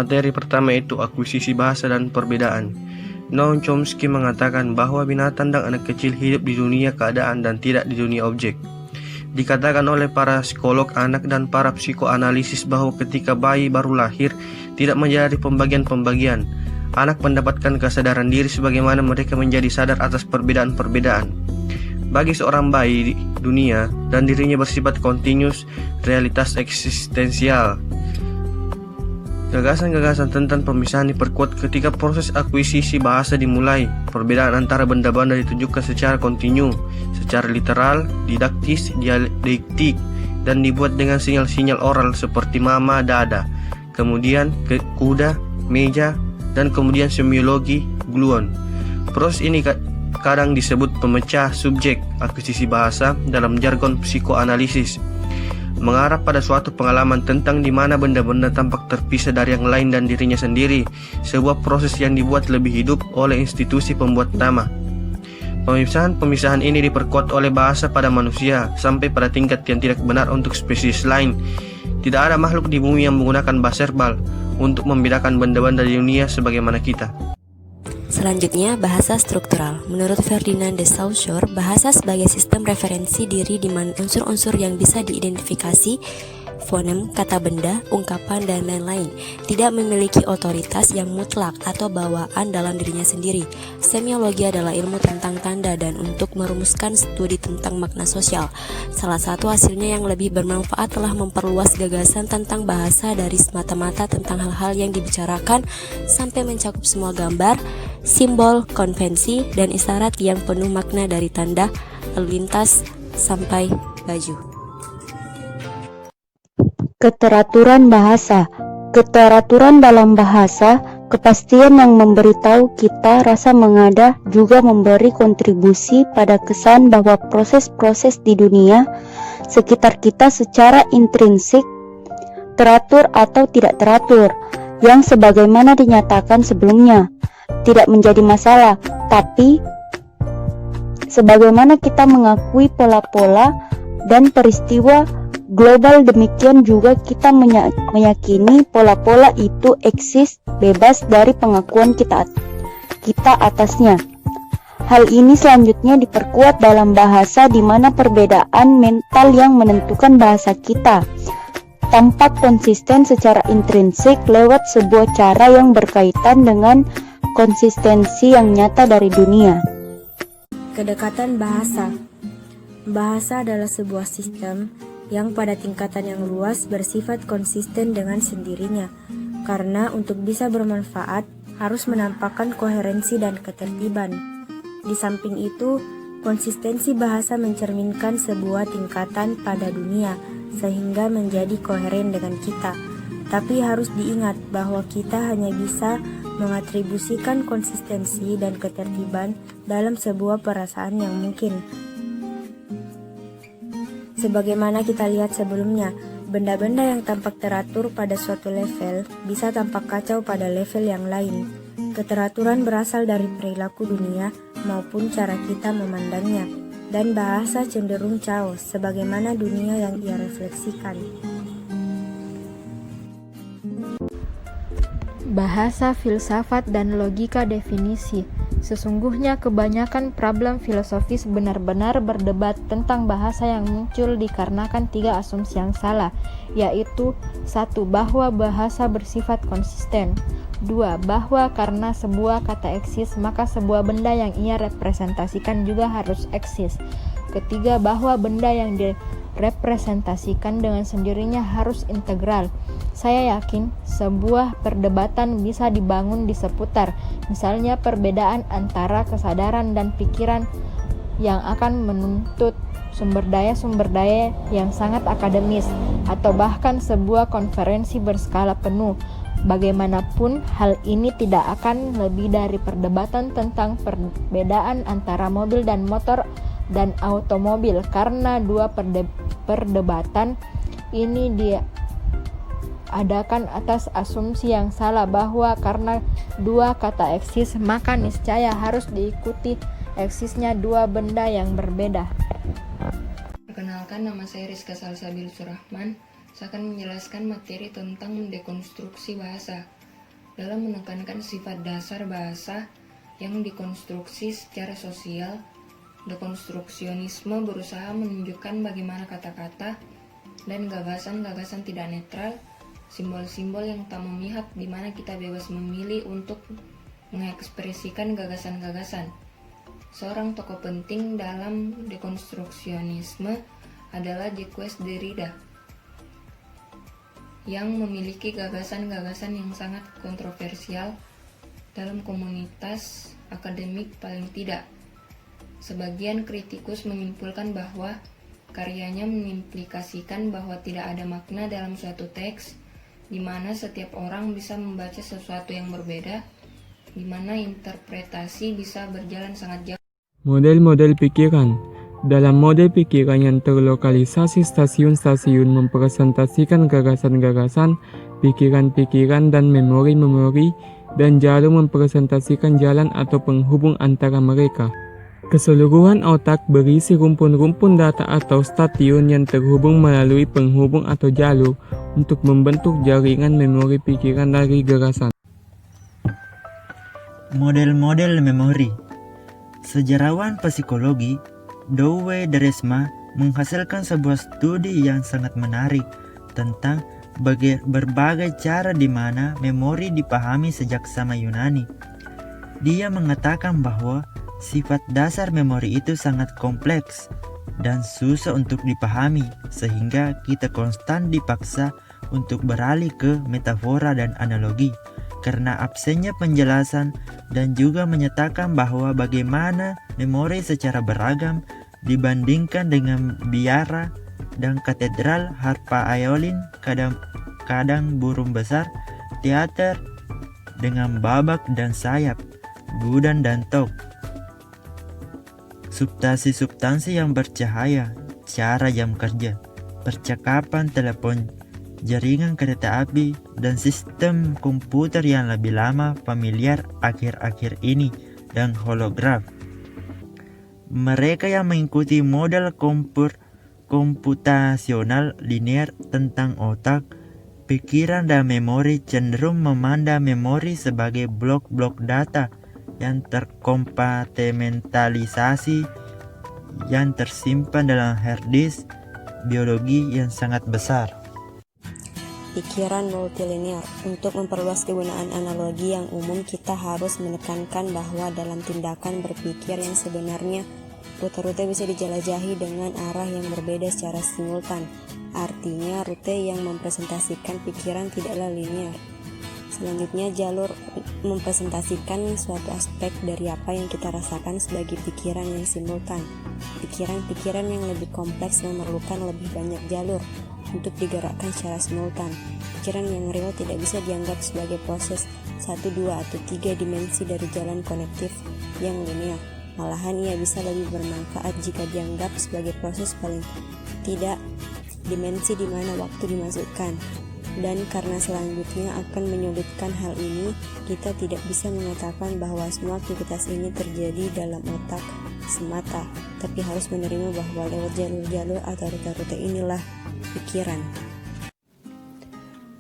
materi pertama yaitu akuisisi bahasa dan perbedaan. Noam Chomsky mengatakan bahwa binatang dan anak kecil hidup di dunia keadaan dan tidak di dunia objek. Dikatakan oleh para psikolog anak dan para psikoanalisis bahwa ketika bayi baru lahir tidak menjadi pembagian-pembagian. Anak mendapatkan kesadaran diri sebagaimana mereka menjadi sadar atas perbedaan-perbedaan. Bagi seorang bayi, dunia dan dirinya bersifat kontinus, realitas eksistensial. Gagasan-gagasan tentang pemisahan diperkuat ketika proses akuisisi bahasa dimulai. Perbedaan antara benda-benda ditunjukkan secara kontinu, secara literal, didaktis, dialektik, dan dibuat dengan sinyal-sinyal oral seperti mama, dada, kemudian kuda, meja, dan kemudian semiologi, gluon. Proses ini kadang disebut pemecah subjek akuisisi bahasa dalam jargon psikoanalisis, mengarah pada suatu pengalaman tentang di mana benda-benda tampak terpisah dari yang lain dan dirinya sendiri, sebuah proses yang dibuat lebih hidup oleh institusi pembuat nama. Pemisahan-pemisahan ini diperkuat oleh bahasa pada manusia sampai pada tingkat yang tidak benar untuk spesies lain. Tidak ada makhluk di bumi yang menggunakan bahasa verbal untuk membedakan benda-benda di dunia sebagaimana kita. Selanjutnya, bahasa struktural. Menurut Ferdinand de Saussure, bahasa sebagai sistem referensi diri di mana unsur-unsur yang bisa diidentifikasi, fonem, kata benda, ungkapan, dan lain-lain, tidak memiliki otoritas yang mutlak atau bawaan dalam dirinya sendiri. Semiologi adalah ilmu tentang tanda dan untuk merumuskan studi tentang makna sosial. Salah satu hasilnya yang lebih bermanfaat telah memperluas gagasan tentang bahasa dari semata-mata tentang hal-hal yang dibicarakan sampai mencakup semua gambar, simbol, konvensi, dan isyarat yang penuh makna dari tanda, lalu lintas, sampai baju. Keteraturan bahasa. Keteraturan dalam bahasa, kepastian yang memberitahu kita rasa mengada juga memberi kontribusi pada kesan bahwa proses-proses di dunia sekitar kita secara intrinsik teratur atau tidak teratur, yang sebagaimana dinyatakan sebelumnya tidak menjadi masalah, tapi sebagaimana kita mengakui pola-pola dan peristiwa global, demikian juga kita meyakini pola-pola itu eksis bebas dari pengakuan kita atasnya. Hal ini selanjutnya diperkuat dalam bahasa di mana perbedaan mental yang menentukan bahasa kita tampak konsisten secara intrinsik lewat sebuah cara yang berkaitan dengan konsistensi yang nyata dari dunia. Kedekatan bahasa. Bahasa adalah sebuah sistem yang pada tingkatan yang luas bersifat konsisten dengan sendirinya, karena untuk bisa bermanfaat harus menampakkan koherensi dan ketertiban. Di samping itu, konsistensi bahasa mencerminkan sebuah tingkatan pada dunia, sehingga menjadi koheren dengan kita. Tapi harus diingat bahwa kita hanya bisa mengatribusikan konsistensi dan ketertiban dalam sebuah perasaan yang mungkin. Sebagaimana kita lihat sebelumnya, benda-benda yang tampak teratur pada suatu level bisa tampak kacau pada level yang lain. Keteraturan berasal dari perilaku dunia maupun cara kita memandangnya, dan bahasa cenderung chaos sebagaimana dunia yang ia refleksikan. Bahasa, filsafat, dan logika definisi. Sesungguhnya kebanyakan problem filosofis benar-benar berdebat tentang bahasa yang muncul dikarenakan 3 asumsi yang salah, yaitu 1. Bahwa bahasa bersifat konsisten, 2. Bahwa karena sebuah kata eksis, maka sebuah benda yang ia representasikan juga harus eksis, 3. Bahwa benda yang direpresentasikan dengan sendirinya harus integral. Saya yakin sebuah perdebatan bisa dibangun di seputar, misalnya perbedaan antara kesadaran dan pikiran yang akan menuntut sumber daya yang sangat akademis, atau bahkan sebuah konferensi berskala penuh. Bagaimanapun, hal ini tidak akan lebih dari perdebatan tentang perbedaan antara mobil dan motor dan automobil, karena dua perdebatan ini diadakan atas asumsi yang salah bahwa karena dua kata eksis maka niscaya harus diikuti eksisnya dua benda yang berbeda. Perkenalkan, nama saya Rizka Salsabil Surahman. Saya akan menjelaskan materi tentang mendekonstruksi bahasa. dalam menekankan sifat dasar bahasa yang dikonstruksi secara sosial. Dekonstruksionisme berusaha menunjukkan bagaimana kata-kata dan gagasan-gagasan tidak netral, simbol-simbol yang tak memihak di mana kita bebas memilih untuk mengekspresikan gagasan-gagasan. Seorang tokoh penting dalam dekonstruksionisme adalah Jacques Derrida, yang memiliki gagasan-gagasan yang sangat kontroversial dalam komunitas akademik paling tidak. Sebagian kritikus menyimpulkan bahwa karyanya mengimplikasikan bahwa tidak ada makna dalam suatu teks, di mana setiap orang bisa membaca sesuatu yang berbeda, di mana interpretasi bisa berjalan sangat jauh. Model-model pikiran. Dalam model pikiran yang terlokalisasi, stasiun-stasiun mempresentasikan gagasan-gagasan, pikiran-pikiran, dan memori-memori, dan jalur mempresentasikan jalan atau penghubung antara mereka. Keseluruhan otak berisi rumpun-rumpun data atau stasiun yang terhubung melalui penghubung atau jalur untuk membentuk jaringan memori pikiran dari gagasan. Model-model memori. Sejarawan psikologi Douwe Dresma menghasilkan sebuah studi yang sangat menarik tentang berbagai cara di mana memori dipahami sejak zaman Yunani. Dia mengatakan bahwa sifat dasar memori itu sangat kompleks dan susah untuk dipahami, sehingga kita konstan dipaksa untuk beralih ke metafora dan analogi karena absennya penjelasan, dan juga menyatakan bahwa bagaimana memori secara beragam dibandingkan dengan biara dan katedral, harpa iolin, kadang burung besar, teater dengan babak dan sayap, gudan dan tok. Substansi-substansi yang bercahaya, cara jam kerja, percakapan telepon, jaringan kereta api, dan sistem komputer yang lebih lama familiar akhir-akhir ini, dan holograf. Mereka yang mengikuti model komputasional linear tentang otak, pikiran, dan memori cenderung memandang memori sebagai blok-blok data yang terkompartementalisasi yang tersimpan dalam hard disk biologi yang sangat besar. Pikiran multilinear. Untuk memperluas kegunaan analogi yang umum, kita harus menekankan bahwa dalam tindakan berpikir yang sebenarnya, rute-rute bisa dijelajahi dengan arah yang berbeda secara simultan. Artinya, rute yang mempresentasikan pikiran tidaklah linear. Selanjutnya, jalur mempresentasikan suatu aspek dari apa yang kita rasakan sebagai pikiran yang simultan. Pikiran-pikiran yang lebih kompleks memerlukan lebih banyak jalur untuk digerakkan secara simultan. Pikiran yang real tidak bisa dianggap sebagai proses 1, 2, atau 3 dimensi dari jalan konektif yang linear. Malahan ia bisa lebih bermanfaat jika dianggap sebagai proses paling tidak dimensi di mana waktu dimasukkan. Dan karena selanjutnya akan menyulitkan hal ini, kita tidak bisa mengatakan bahwa semua aktivitas ini terjadi dalam otak semata, tapi harus menerima bahwa lewat jalur-jalur atau rute-rute inilah pikiran.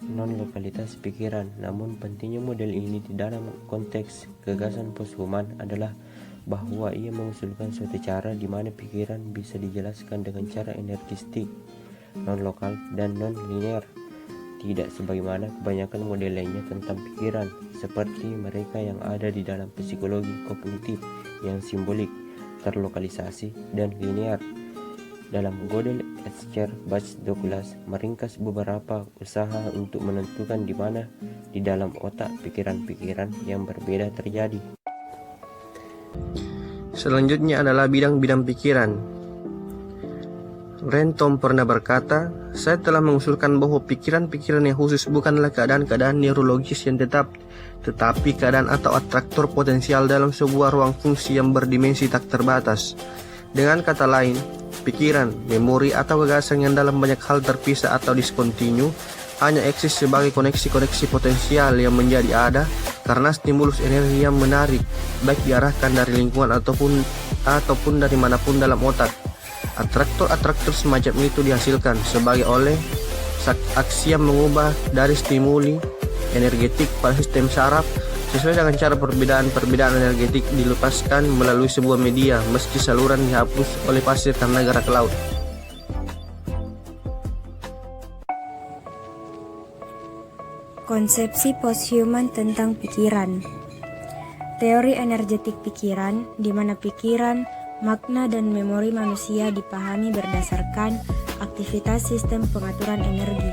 Non-lokalitas pikiran. Namun pentingnya model ini di dalam konteks gagasan posthuman adalah bahwa ia mengusulkan suatu cara di mana pikiran bisa dijelaskan dengan cara energistik, non-lokal, dan non-linear. Tidak sebagaimana kebanyakan model lainnya tentang pikiran, seperti mereka yang ada di dalam psikologi kognitif yang simbolik, terlokalisasi, dan linear. Dalam Gödel, Escher, Bach, Douglas meringkas beberapa usaha untuk menentukan di mana di dalam otak pikiran-pikiran yang berbeda terjadi. Selanjutnya adalah bidang-bidang pikiran. Renton pernah berkata, "Saya telah mengusulkan bahwa pikiran-pikiran yang khusus bukanlah keadaan-keadaan neurologis yang tetap, tetapi keadaan atau atraktor potensial dalam sebuah ruang fungsi yang berdimensi tak terbatas. Dengan kata lain, pikiran, memori, atau gagasan yang dalam banyak hal terpisah atau diskontinu hanya eksis sebagai koneksi-koneksi potensial yang menjadi ada karena stimulus energi yang menarik, baik diarahkan dari lingkungan ataupun dari manapun dalam otak. Atraktor-atraktor semacam itu dihasilkan sebagai oleh aksi yang mengubah dari stimuli energetik pada sistem saraf sesuai dengan cara perbedaan energetik dilepaskan melalui sebuah media meski saluran dihapus oleh pasir karena gerak laut. Konsepsi posthuman tentang pikiran. Teori energetik pikiran, di mana pikiran, makna, dan memori manusia dipahami berdasarkan aktivitas sistem pengaturan energi.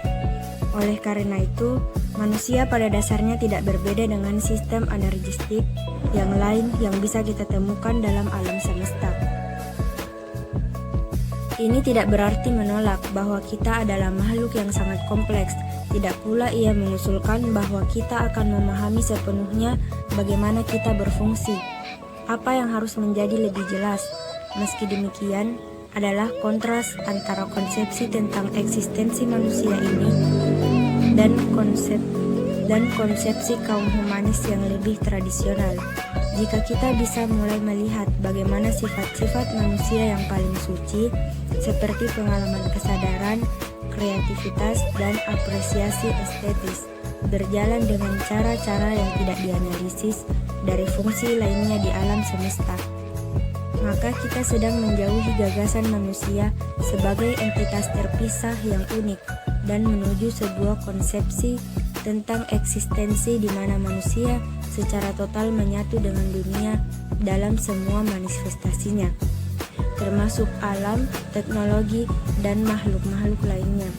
Oleh karena itu, manusia pada dasarnya tidak berbeda dengan sistem energistik yang lain yang bisa kita temukan dalam alam semesta. Ini tidak berarti menolak bahwa kita adalah makhluk yang sangat kompleks. Tidak pula ia mengusulkan bahwa kita akan memahami sepenuhnya bagaimana kita berfungsi. Apa yang harus menjadi lebih jelas, meski demikian, adalah kontras antara konsepsi tentang eksistensi manusia ini dan konsepsi kaum humanis yang lebih tradisional. Jika kita bisa mulai melihat bagaimana sifat-sifat manusia yang paling suci, seperti pengalaman kesadaran, kreativitas, dan apresiasi estetis, berjalan dengan cara-cara yang tidak dianalisis dari fungsi lainnya di alam semesta, maka kita sedang menjauhi gagasan manusia sebagai entitas terpisah yang unik dan menuju sebuah konsepsi tentang eksistensi di mana manusia secara total menyatu dengan dunia dalam semua manifestasinya, termasuk alam, teknologi, dan makhluk-makhluk lainnya.